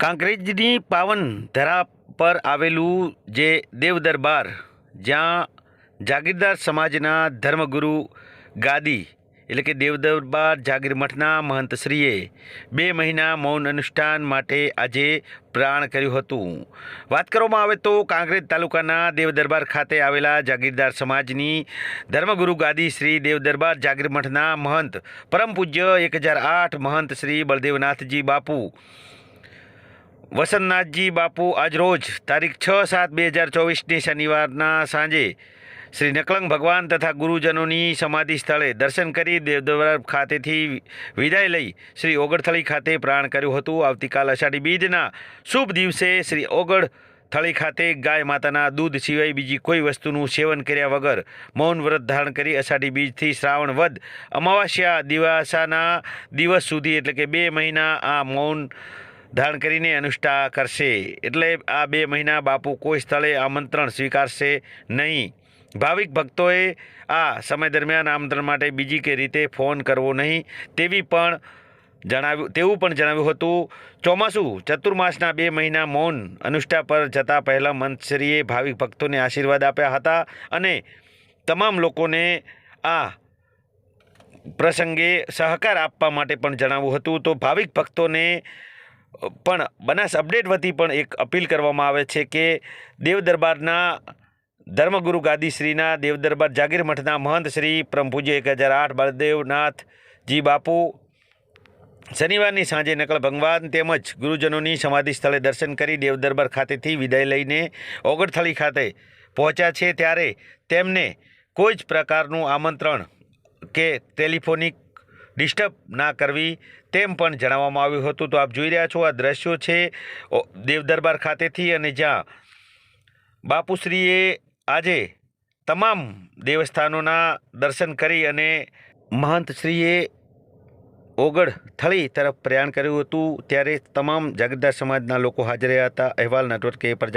કાંકરેજની પાવન ધરા પર આવેલું જે દેવ દરબાર, જ્યાં જાગીરદાર સમાજના ધર્મગુરુ ગાદી એટલે કે દેવ દરબાર જાગીર મઠના મહંતશ્રીએ 2 મહિના મૌન અનુષ્ઠાન માટે આજે પ્રાણ કર્યું હતું। વાત કરવામાં આવે તો કાંકરેજ તાલુકાના દેવ દરબાર ખાતે આવેલા જાગીરદાર સમાજની ધર્મગુરુ ગાદી શ્રી દેવ દરબાર જાગીર મઠના મહંત પરમ પૂજ્ય 1008 મહંત શ્રી બળદેવનાથજી બાપુ વસંતનાથજી બાપુ આજરોજ તારીખ 6/7/2024ની શનિવારના સાંજે શ્રી નકલંગ ભગવાન તથા ગુરુજનોની સમાધિ સ્થળે દર્શન કરી દેવ દરબાર ખાતેથી વિદાય લઈ શ્રી ઓગળથળી ખાતે પ્રાણ કર્યું હતું। આવતીકાલ અષાઢી બીજના શુભ દિવસે શ્રી ઓગળથળી ખાતે ગાય માતાના દૂધ સિવાય બીજી કોઈ વસ્તુનું સેવન કર્યા વગર મૌન વ્રત ધારણ કરી અષાઢી બીજથી શ્રાવણ વદ અમાવાસ્યા દિવસાના દિવસ સુધી એટલે કે 2 મહિના આ મૌન ધારણ કરીને અનુષ્ઠા કરશે। એટલે આ 2 મહિના બાપુ કોઈ સ્થળે આમંત્રણ સ્વીકારશે નહીં। ભાવિક ભક્તોએ આ સમય દરમિયાન આમંત્રણ માટે બીજી કે રીતે ફોન કરવો નહીં તેવું પણ જણાવ્યું હતું। ચોમાસું ચતુર્માસના 2 મહિના મૌન અનુષ્ઠા પર જતાં પહેલાં મંત્રીશ્રીએ ભાવિક ભક્તોને આશીર્વાદ આપ્યા હતા અને તમામ લોકોને આ પ્રસંગે સહકાર આપવા માટે પણ જણાવ્યું હતું। તો ભાવિક ભક્તોને પણ બનાસ અપડેટ વતી પણ એક અપીલ કરવામાં આવે છે કે દેવ દરબારના ધર્મગુરુ ગાદી શ્રીના દેવ દરબાર જાગીર મઠના મહંત શ્રી પરમ પૂજ્ય 1008 બળદેવનાથજી બાપુ શનિવારની સાંજે નકલ ભગવાન તેમજ ગુરુજનોની સમાધિ સ્થળે દર્શન કરી દેવ દરબાર ખાતેથી વિદાય લઈને ઓગળથળી ખાતે પહોંચ્યા છે, ત્યારે તેમને કોઈ જ પ્રકારનું આમંત્રણ કે ટેલિફોનિક ડિસ્ટર્બ ના કરવી તેમ પણ જણાવવામાં આવ્યું હતું। તો આપ જોઈ રહ્યા છો આ દ્રશ્યો છે દેવ દરબાર ખાતેથી, અને જ્યાં બાપુશ્રીએ આજે તમામ દેવસ્થાનોના દર્શન કરી અને મહંતશ્રીએ ઓગળથળી તરફ પ્રયાણ કર્યું હતું, ત્યારે તમામ જાગીરદાર સમાજના લોકો હાજર રહ્યા હતા। અહેવાલ નેટવર્ક પ્રજા।